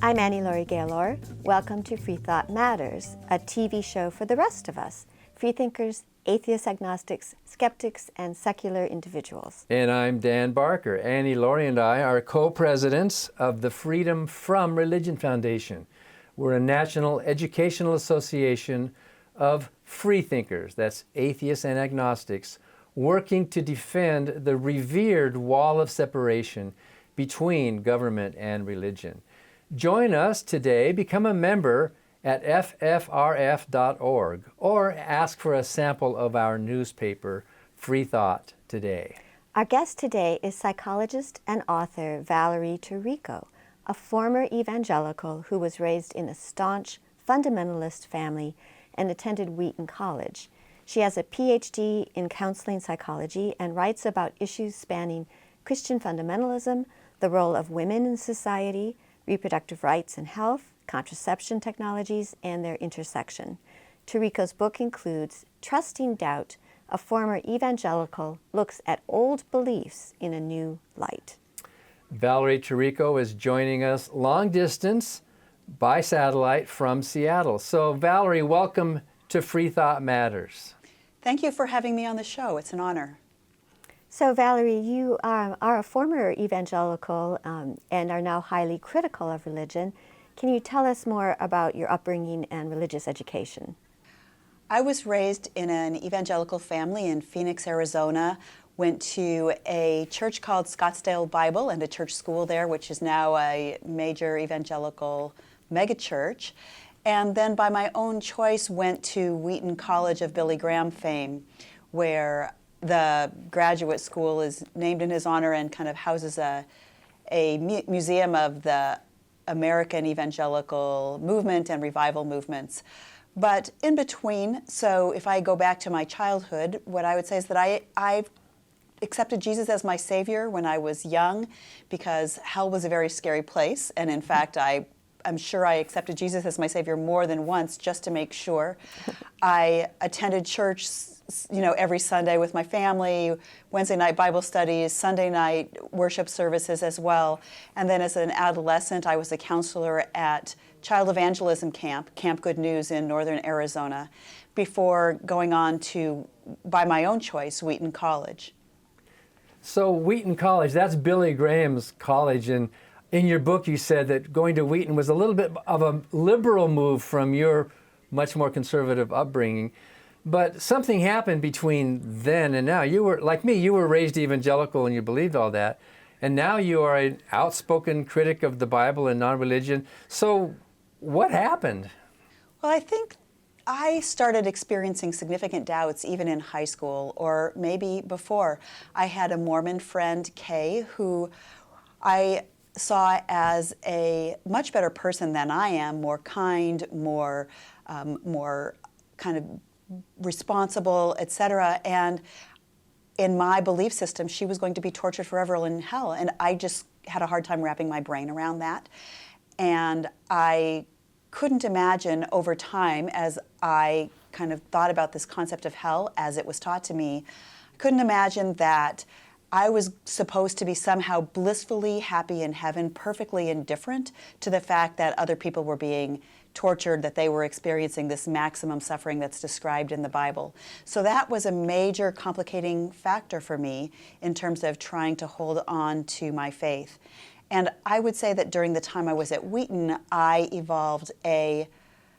I'm Annie Laurie Gaylor. Welcome to Free Thought Matters, a TV show for the rest of us, freethinkers, atheists, agnostics, skeptics, and secular individuals. And I'm Dan Barker. Annie Laurie and I are co-presidents of the Freedom from Religion Foundation. We're a national educational association of freethinkers, that's atheists and agnostics, working to defend the revered wall of separation between government and religion. Join us today, become a member at ffrf.org, or ask for a sample of our newspaper, Free Thought Today. Our guest today is psychologist and author Valerie Tarico, a former evangelical who was raised in a staunch fundamentalist family and attended Wheaton College. She has a Ph.D. in counseling psychology and writes about issues spanning Christian fundamentalism, the role of women in society, reproductive rights and health, contraception technologies, and their intersection. Tarico's book includes Trusting Doubt, a former evangelical looks at old beliefs in a new light. Valerie Tarico is joining us long distance by satellite from Seattle. So Valerie, welcome to Free Thought Matters. Thank you for having me on the show. It's an honor. So Valerie, you are a former evangelical and are now highly critical of religion. Can you tell us more about your upbringing and religious education? I was raised in an evangelical family in Phoenix, Arizona. Went to a church called Scottsdale Bible and a church school there, which is now a major evangelical megachurch. And then by my own choice went to Wheaton College of Billy Graham fame, where the graduate school is named in his honor and kind of houses a museum of the American evangelical movement and revival movements. But in between, so if I go back to my childhood, what I would say is that I accepted Jesus as my Savior when I was young because hell was a very scary place. And in fact, I'm sure I accepted Jesus as my Savior more than once just to make sure. I attended church, every Sunday with my family, Wednesday night Bible studies, Sunday night worship services as well. And then as an adolescent, I was a counselor at Child Evangelism Camp, Camp Good News in northern Arizona, before going on to, by my own choice, Wheaton College. So Wheaton College, that's Billy Graham's college, and in your book you said that going to Wheaton was a little bit of a liberal move from your much more conservative upbringing. But something happened between then and now. You were, like me, you were raised evangelical and you believed all that. And now you are an outspoken critic of the Bible and non-religion. So what happened? Well, I think I started experiencing significant doubts even in high school or maybe before. I had a Mormon friend, Kay, who I saw as a much better person than I am, more kind, more kind of responsible, etc. And in my belief system, she was going to be tortured forever in hell. And I just had a hard time wrapping my brain around that. And I couldn't imagine over time, as I kind of thought about this concept of hell as it was taught to me, I couldn't imagine that I was supposed to be somehow blissfully happy in heaven, perfectly indifferent to the fact that other people were being tortured, that they were experiencing this maximum suffering that's described in the Bible. So that was a major complicating factor for me in terms of trying to hold on to my faith. And I would say that during the time I was at Wheaton, I evolved a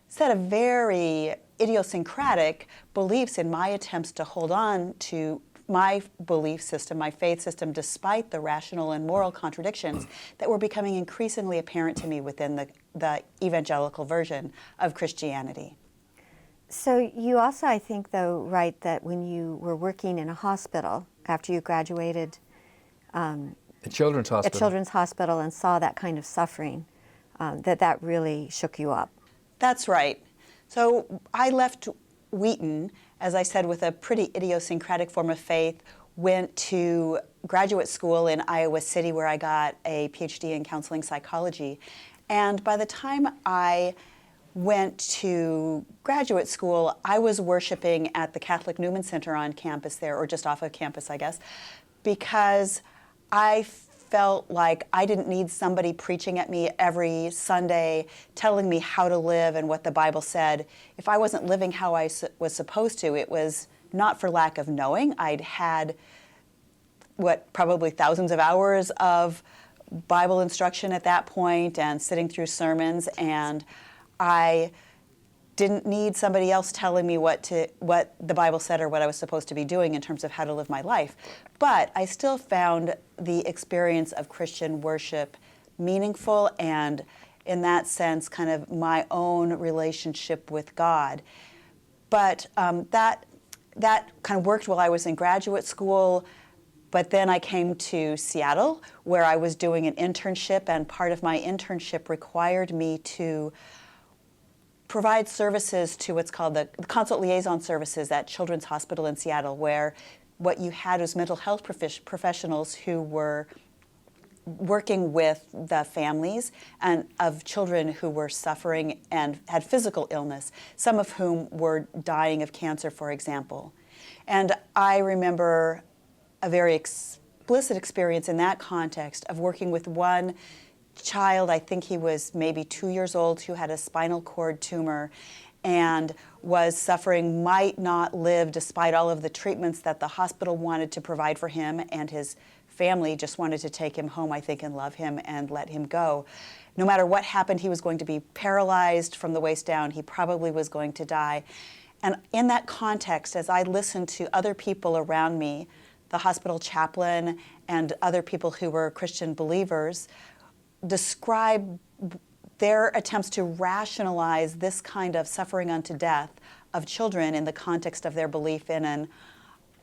set of very idiosyncratic beliefs in my attempts to hold on to my belief system, my faith system, despite the rational and moral contradictions that were becoming increasingly apparent to me within the evangelical version of Christianity. So you also, I think, though, write that when you were working in a hospital after you graduated, A children's hospital. A children's hospital, and saw that kind of suffering, that really shook you up. That's right. So I left Wheaton, as I said, with a pretty idiosyncratic form of faith, went to graduate school in Iowa City where I got a Ph.D. in counseling psychology. And by the time I went to graduate school, I was worshiping at the Catholic Newman Center on campus there, or just off of campus, I guess, because I felt like I didn't need somebody preaching at me every Sunday, telling me how to live and what the Bible said. If I wasn't living how I was supposed to, it was not for lack of knowing. I'd had probably thousands of hours of Bible instruction at that point and sitting through sermons, and I didn't need somebody else telling me what the Bible said or what I was supposed to be doing in terms of how to live my life. But I still found the experience of Christian worship meaningful, and in that sense, kind of my own relationship with God. But that kind of worked while I was in graduate school. But then I came to Seattle, where I was doing an internship, and part of my internship required me to provide services to what's called the consult liaison services at Children's Hospital in Seattle, where what you had was mental health professionals who were working with the families and of children who were suffering and had physical illness, some of whom were dying of cancer, for example. And I remember a very explicit experience in that context of working with one child, I think he was maybe 2 years old, who had a spinal cord tumor and was suffering, might not live despite all of the treatments that the hospital wanted to provide for him, and his family just wanted to take him home, I think, and love him and let him go. No matter what happened, he was going to be paralyzed from the waist down. He probably was going to die. And in that context, as I listened to other people around me, the hospital chaplain and other people who were Christian believers, describe their attempts to rationalize this kind of suffering unto death of children in the context of their belief in an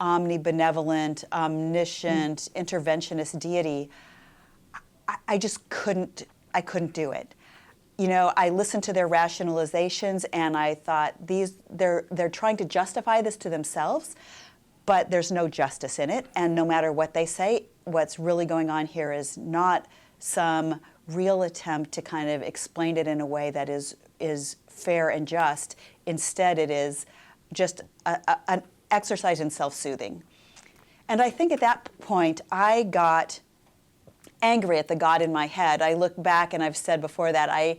omnibenevolent, omniscient, interventionist deity, I just couldn't do it. You know, I listened to their rationalizations and I thought they're trying to justify this to themselves, but there's no justice in it. And no matter what they say, what's really going on here is not some real attempt to kind of explain it in a way that is fair and just. Instead, it is just an exercise in self-soothing. And I think at that point, I got angry at the God in my head. I look back, and I've said before that I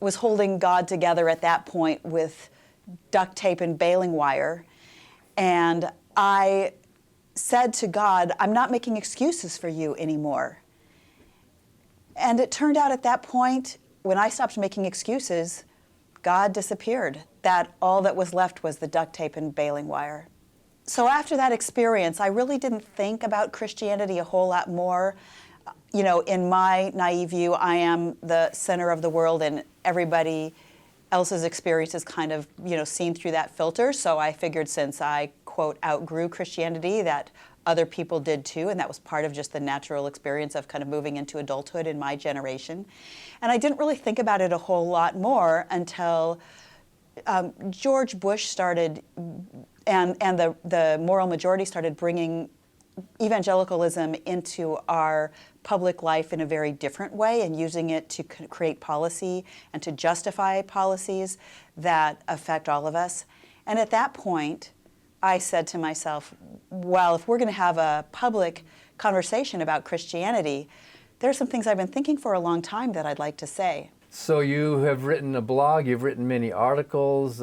was holding God together at that point with duct tape and baling wire. And I said to God, I'm not making excuses for you anymore. And it turned out at that point, when I stopped making excuses, God disappeared. That all that was left was the duct tape and baling wire. So after that experience, I really didn't think about Christianity a whole lot more. You know, in my naive view, I am the center of the world, and everybody else's experience is kind of, seen through that filter. So I figured, since I, quote, outgrew Christianity, that other people did too, and that was part of just the natural experience of kind of moving into adulthood in my generation. And I didn't really think about it a whole lot more until George Bush started, and the moral majority started bringing evangelicalism into our public life in a very different way, and using it to create policy and to justify policies that affect all of us. And at that point, I said to myself, well, if we're going to have a public conversation about Christianity, there's some things I've been thinking for a long time that I'd like to say. So you have written a blog, you've written many articles,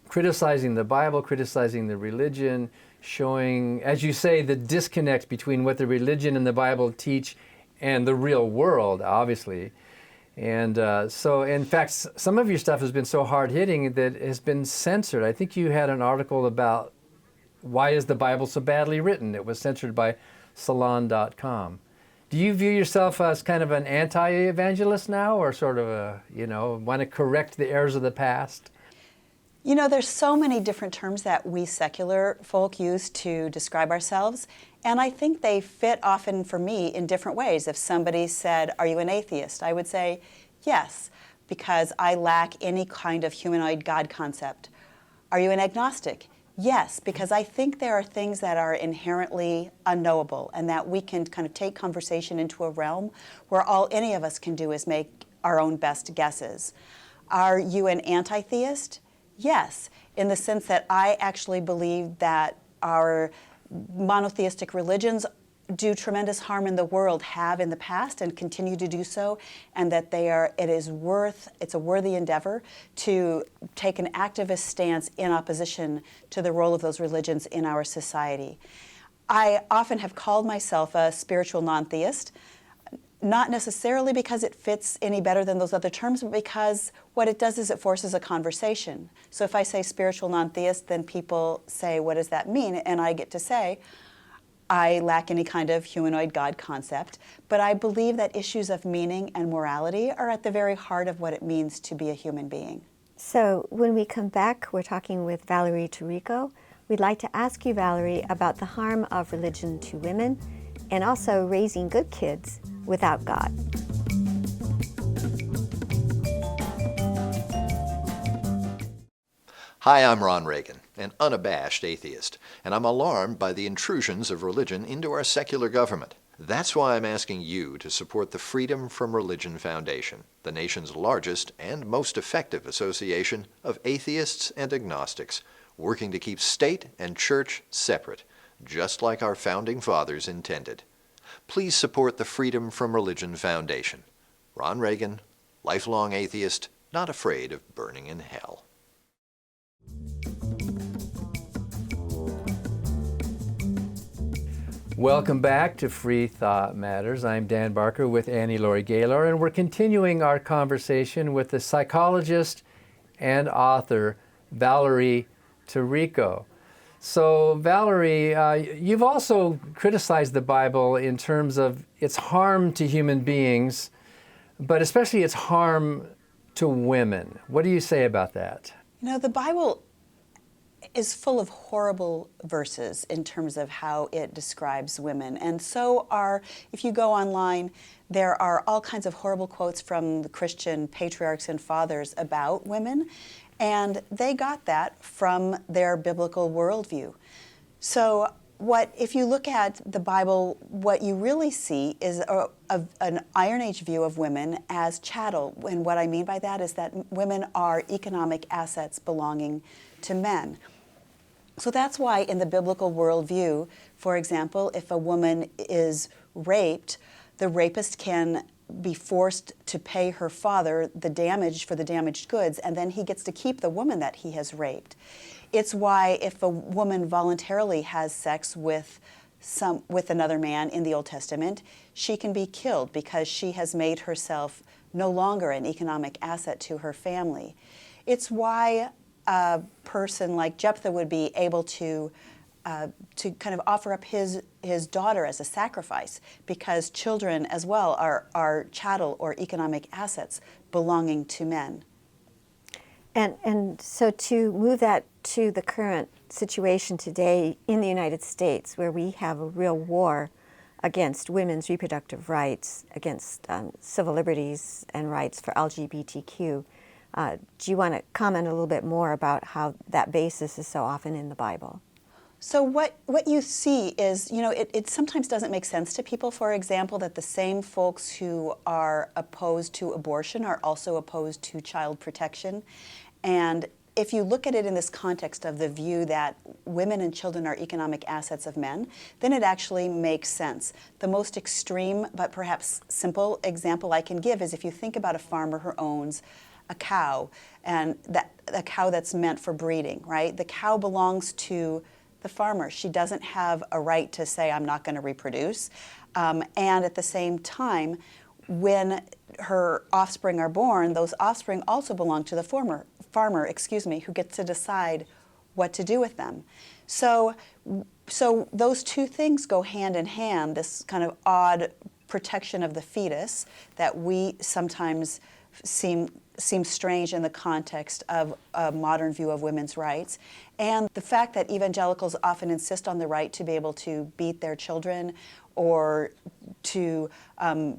criticizing the Bible, criticizing the religion, showing, as you say, the disconnect between what the religion and the Bible teach and the real world, obviously. And so, in fact, some of your stuff has been so hard-hitting that it has been censored. I think you had an article about why is the Bible so badly written. It was censored by Salon.com. Do you view yourself as kind of an anti-evangelist now, or sort of want to correct the errors of the past? You know, there's so many different terms that we secular folk use to describe ourselves, and I think they fit often for me in different ways. If somebody said, "Are you an atheist?" I would say, yes, because I lack any kind of humanoid God concept. Are you an agnostic? Yes, because I think there are things that are inherently unknowable, and that we can kind of take conversation into a realm where all any of us can do is make our own best guesses. Are you an anti theist? Yes, in the sense that I actually believe that our monotheistic religions do tremendous harm in the world, have in the past and continue to do so, and that it's a worthy endeavor to take an activist stance in opposition to the role of those religions in our society. I often have called myself a spiritual non-theist, not necessarily because it fits any better than those other terms, but because what it does is it forces a conversation. So if I say spiritual non-theist, then people say, what does that mean? And I get to say, I lack any kind of humanoid God concept, but I believe that issues of meaning and morality are at the very heart of what it means to be a human being. So when we come back, we're talking with Valerie Tarico. We'd like to ask you, Valerie, about the harm of religion to women and also raising good kids without God. Hi, I'm Ron Reagan, an unabashed atheist, and I'm alarmed by the intrusions of religion into our secular government. That's why I'm asking you to support the Freedom from Religion Foundation, the nation's largest and most effective association of atheists and agnostics, working to keep state and church separate, just like our founding fathers intended. Please support the Freedom from Religion Foundation. Ron Reagan, lifelong atheist, not afraid of burning in hell. Welcome back to Free Thought Matters. I'm Dan Barker with Annie Laurie Gaylor, and we're continuing our conversation with the psychologist and author Valerie Tarico. So, Valerie, you've also criticized the Bible in terms of its harm to human beings, but especially its harm to women. What do you say about that? You know, the Bible is full of horrible verses in terms of how it describes women. And so if you go online, there are all kinds of horrible quotes from the Christian patriarchs and fathers about women, and they got that from their biblical worldview. So if you look at the Bible, what you really see is an Iron Age view of women as chattel. And what I mean by that is that women are economic assets belonging to men. So that's why in the biblical worldview, for example, if a woman is raped, the rapist can be forced to pay her father the damage for the damaged goods, and then he gets to keep the woman that he has raped. It's why if a woman voluntarily has sex with another man in the Old Testament, she can be killed because she has made herself no longer an economic asset to her family. It's why a person like Jephthah would be able to kind of offer up his daughter as a sacrifice, because children as well are chattel or economic assets belonging to men. And so to move that to the current situation today in the United States, where we have a real war against women's reproductive rights, against civil liberties and rights for LGBTQ, do you want to comment a little bit more about how that basis is so often in the Bible? So what you see is, it sometimes doesn't make sense to people, for example, that the same folks who are opposed to abortion are also opposed to child protection. And if you look at it in this context of the view that women and children are economic assets of men, then it actually makes sense. The most extreme but perhaps simple example I can give is if you think about a farmer who owns a cow, and a cow that's meant for breeding, right? The cow belongs to the farmer. She doesn't have a right to say, I'm not going to reproduce. And at the same time, when her offspring are born, those offspring also belong to the farmer, who gets to decide what to do with them. So those two things go hand in hand, this kind of odd protection of the fetus that we sometimes seem strange in the context of a modern view of women's rights, and the fact that evangelicals often insist on the right to be able to beat their children or to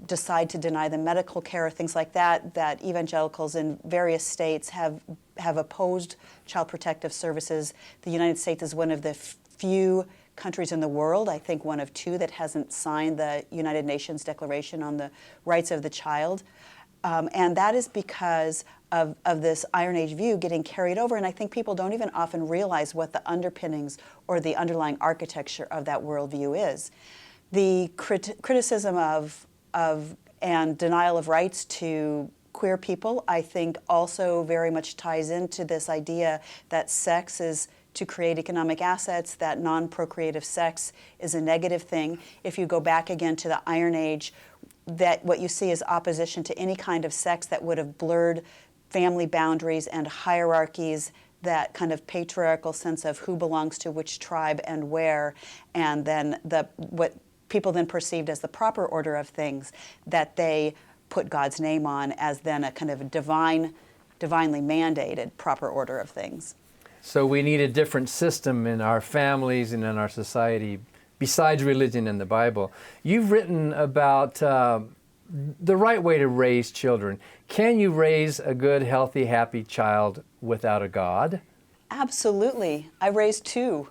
decide to deny them medical care or things like that, that evangelicals in various states have opposed child protective services. The United States is one of the few countries in the world, I think one of two, that hasn't signed the United Nations Declaration on the Rights of the Child. And that is because of this Iron Age view getting carried over, and I think people don't even often realize what the underpinnings or the underlying architecture of that worldview is. the criticism of and denial of rights to queer people, I think, also very much ties into this idea that sex is to create economic assets, that non-procreative sex is a negative thing. If you go back again to the Iron Age, that what you see is opposition to any kind of sex that would have blurred family boundaries and hierarchies, that kind of patriarchal sense of who belongs to which tribe and where, and then what people then perceived as the proper order of things, that they put God's name on as then a kind of divinely mandated proper order of things. So we need a different system in our families and in our society besides religion and the Bible. You've written about the right way to raise children. Can you raise a good, healthy, happy child without a God? Absolutely. I raised two.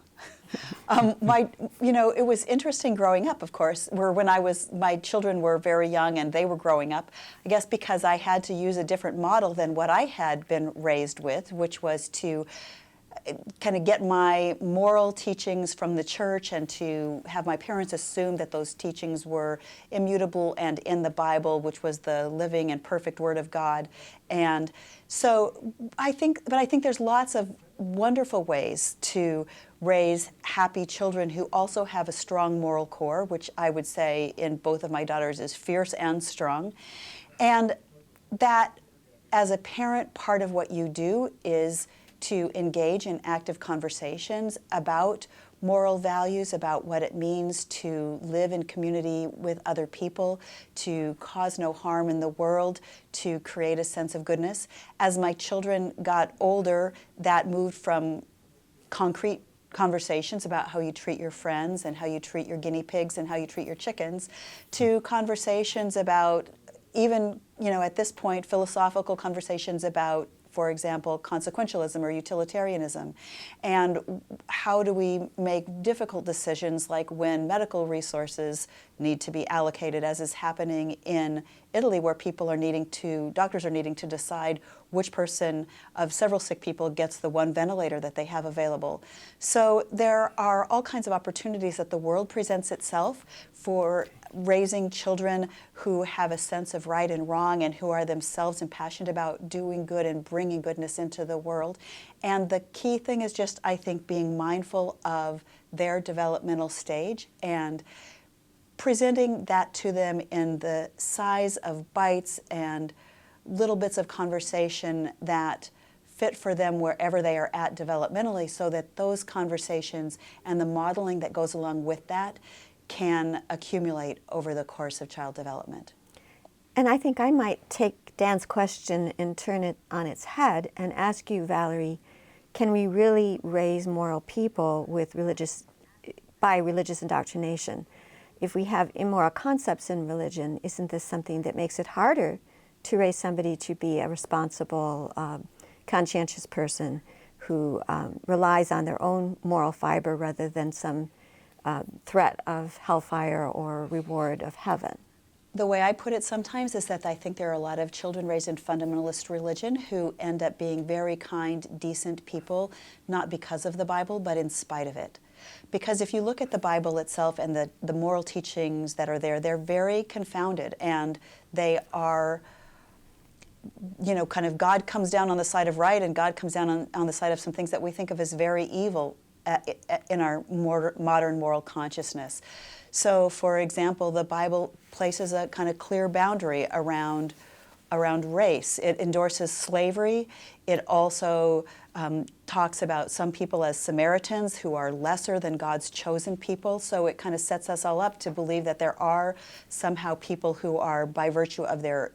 It was interesting growing up, of course, my children were very young and they were growing up, I guess because I had to use a different model than what I had been raised with, which was to kind of get my moral teachings from the church and to have my parents assume that those teachings were immutable and in the Bible, which was the living and perfect Word of God. And so I think there's lots of wonderful ways to raise happy children who also have a strong moral core, which I would say in both of my daughters is fierce and strong. And that, as a parent, part of what you do is to engage in active conversations about moral values, about what it means to live in community with other people, to cause no harm in the world, to create a sense of goodness. As my children got older, that moved from concrete conversations about how you treat your friends and how you treat your guinea pigs and how you treat your chickens, to conversations about even, at this point, philosophical conversations about, for example, consequentialism or utilitarianism, and how do we make difficult decisions like when medical resources need to be allocated, as is happening in Italy, where doctors are needing to decide which person of several sick people gets the one ventilator that they have available. So there are all kinds of opportunities that the world presents itself for raising children who have a sense of right and wrong and who are themselves impassioned about doing good and bringing goodness into the world. And the key thing is just, I think, being mindful of their developmental stage and presenting that to them in the size of bites and little bits of conversation that fit for them wherever they are at developmentally, so that those conversations and the modeling that goes along with that can accumulate over the course of child development. And I think I might take Dan's question and turn it on its head and ask you, Valerie, can we really raise moral people by religious indoctrination? If we have immoral concepts in religion, isn't this something that makes it harder to raise somebody to be a responsible, conscientious person who relies on their own moral fiber rather than some threat of hellfire or reward of heaven? The way I put it sometimes is that I think there are a lot of children raised in fundamentalist religion who end up being very kind, decent people, not because of the Bible, but in spite of it. Because if you look at the Bible itself and the moral teachings that are there, they're very confounded, and they are, kind of God comes down on the side of right and God comes down on the side of some things that we think of as very evil in our modern moral consciousness. So, for example, the Bible places a kind of clear boundary around race. It endorses slavery. It also talks about some people as Samaritans who are lesser than God's chosen people. So it kind of sets us all up to believe that there are somehow people who are, by virtue of their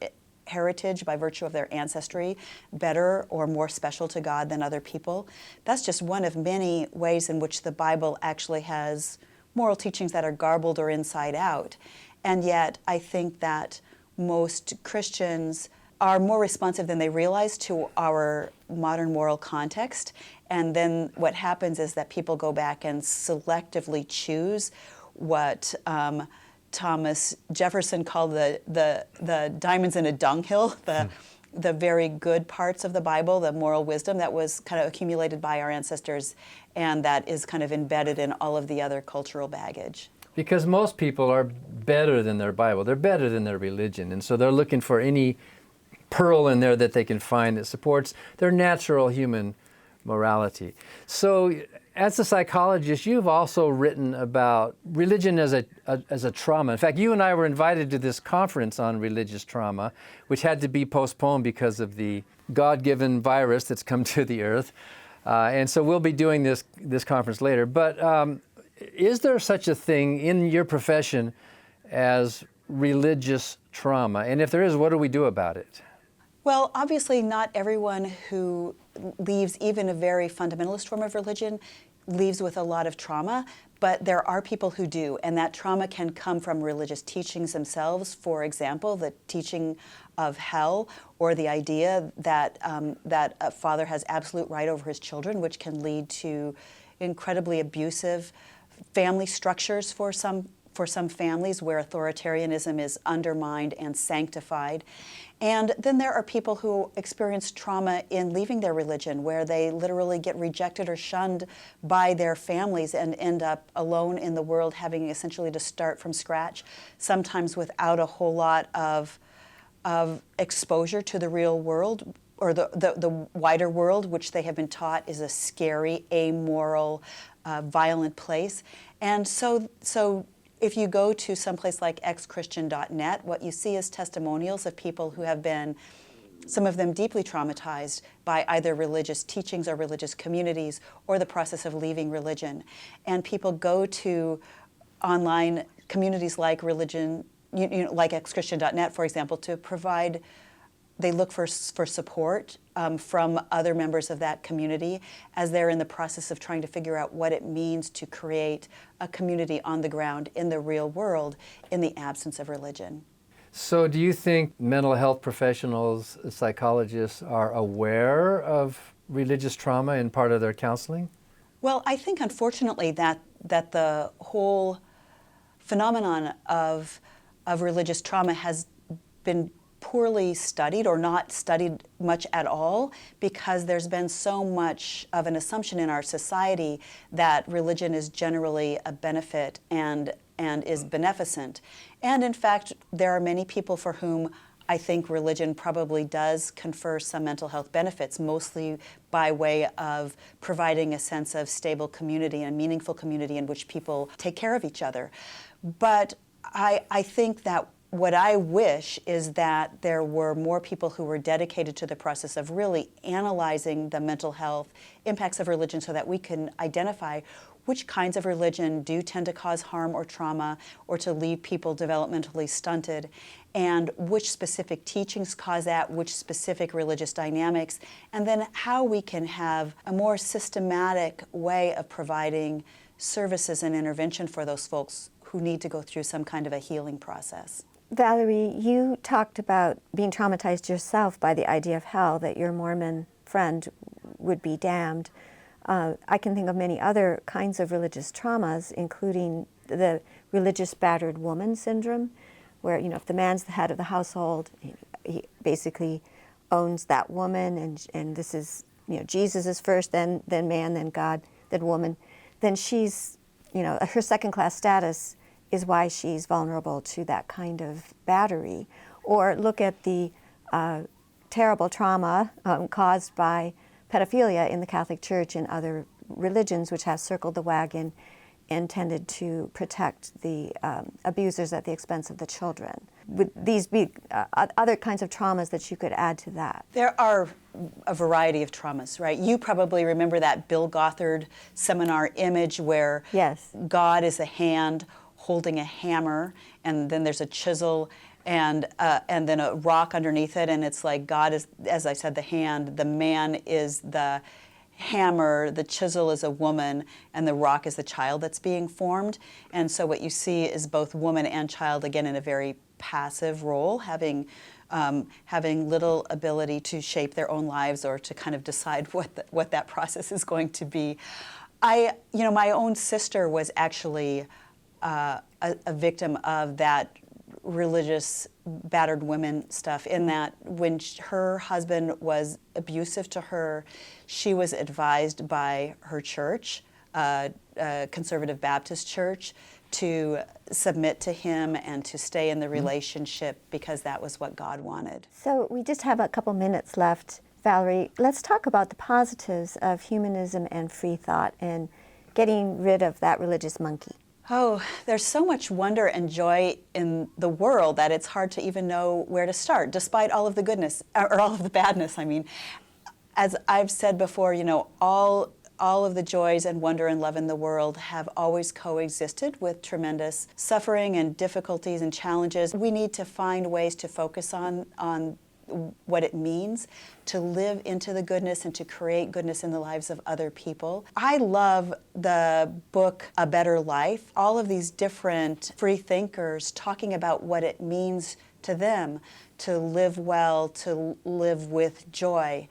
heritage, by virtue of their ancestry, better or more special to God than other people. That's just one of many ways in which the Bible actually has moral teachings that are garbled or inside out. And yet I think that most Christians are more responsive than they realize to our modern moral context. And then what happens is that people go back and selectively choose what Thomas Jefferson called the diamonds in a dunghill, the very good parts of the Bible, the moral wisdom that was kind of accumulated by our ancestors, and that is kind of embedded in all of the other cultural baggage. Because most people are better than their Bible. They're better than their religion. And so they're looking for any pearl in there that they can find that supports their natural human morality. So as a psychologist, you've also written about religion as a trauma. In fact, you and I were invited to this conference on religious trauma, which had to be postponed because of the God-given virus that's come to the earth. And so we'll be doing this conference later. But is there such a thing in your profession as religious trauma? And if there is, what do we do about it? Well, obviously not everyone who leaves even a very fundamentalist form of religion leaves with a lot of trauma, but there are people who do, and that trauma can come from religious teachings themselves. For example, the teaching of hell, or the idea that that a father has absolute right over his children, which can lead to incredibly abusive family structures for some families where authoritarianism is undermined and sanctified. And then there are people who experience trauma in leaving their religion, where they literally get rejected or shunned by their families and end up alone in the world, having essentially to start from scratch, sometimes without a whole lot of exposure to the real world, or the wider world, which they have been taught is a scary, amoral, violent place. And so if you go to someplace like xchristian.net, what you see is testimonials of people who have been, some of them deeply traumatized by either religious teachings or religious communities, or the process of leaving religion. And people go to online communities like religion, like xchristian.net, for example, to provide, they look for support from other members of that community as they're in the process of trying to figure out what it means to create a community on the ground in the real world in the absence of religion. So do you think mental health professionals, psychologists, are aware of religious trauma in part of their counseling? Well, I think unfortunately that the whole phenomenon of religious trauma has been poorly studied, or not studied much at all, because there's been so much of an assumption in our society that religion is generally a benefit and is beneficent. And in fact, there are many people for whom I think religion probably does confer some mental health benefits, mostly by way of providing a sense of stable community and meaningful community in which people take care of each other. But I think that what I wish is that there were more people who were dedicated to the process of really analyzing the mental health impacts of religion, so that we can identify which kinds of religion do tend to cause harm or trauma, or to leave people developmentally stunted, and which specific teachings cause that, which specific religious dynamics, and then how we can have a more systematic way of providing services and intervention for those folks who need to go through some kind of a healing process. Valerie, you talked about being traumatized yourself by the idea of hell, that your Mormon friend would be damned. I can think of many other kinds of religious traumas, including the religious battered woman syndrome, where, if the man's the head of the household, he basically owns that woman, and this is, Jesus is first, then man, then God, then woman, then she's, her second-class status is why she's vulnerable to that kind of battery. Or look at the terrible trauma caused by pedophilia in the Catholic Church and other religions, which have circled the wagon and tended to protect the abusers at the expense of the children. Would these be other kinds of traumas that you could add to that? There are a variety of traumas, right? You probably remember that Bill Gothard seminar image where Yes. God is a hand holding a hammer, and then there's a chisel and then a rock underneath it, and it's like God is, as I said, the hand, the man is the hammer, the chisel is a woman, and the rock is the child that's being formed. And so what you see is both woman and child, again, in a very passive role, having little ability to shape their own lives or to kind of decide what that process is going to be. My own sister was actually a victim of that religious battered women stuff, in that when her husband was abusive to her, she was advised by her church, Conservative Baptist church, to submit to him and to stay in the relationship because that was what God wanted. So we just have a couple minutes left. Valerie, let's talk about the positives of humanism and free thought and getting rid of that religious monkey. Oh, there's so much wonder and joy in the world that it's hard to even know where to start, despite all of the goodness, or all of the badness, I mean. As I've said before, you know, all of the joys and wonder and love in the world have always coexisted with tremendous suffering and difficulties and challenges. We need to find ways to focus on what it means to live into the goodness and to create goodness in the lives of other people. I love the book A Better Life. All of these different free thinkers talking about what it means to them to live well, to live with joy,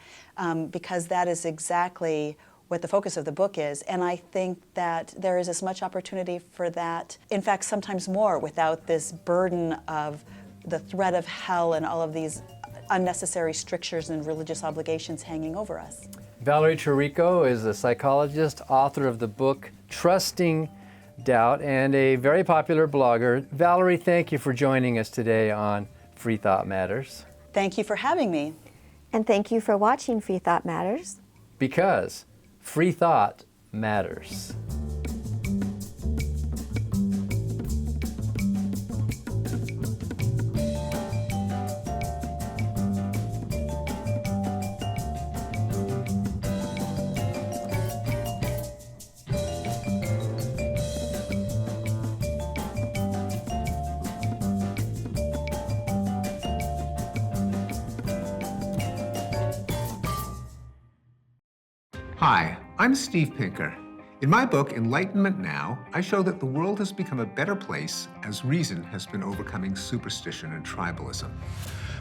because that is exactly what the focus of the book is. And I think that there is as much opportunity for that, in fact, sometimes more, without this burden of the threat of hell and all of these unnecessary strictures and religious obligations hanging over us. Valerie Tarico is a psychologist, author of the book Trusting Doubt, and a very popular blogger. Valerie, thank you for joining us today on Free Thought Matters. Thank you for having me. And thank you for watching Free Thought Matters. Because free thought matters. Hi, I'm Steve Pinker. In my book, Enlightenment Now, I show that the world has become a better place as reason has been overcoming superstition and tribalism.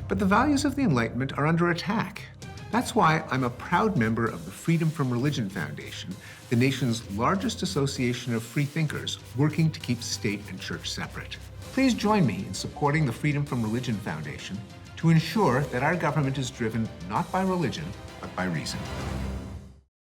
But the values of the Enlightenment are under attack. That's why I'm a proud member of the Freedom from Religion Foundation, the nation's largest association of free thinkers working to keep state and church separate. Please join me in supporting the Freedom from Religion Foundation to ensure that our government is driven not by religion, but by reason.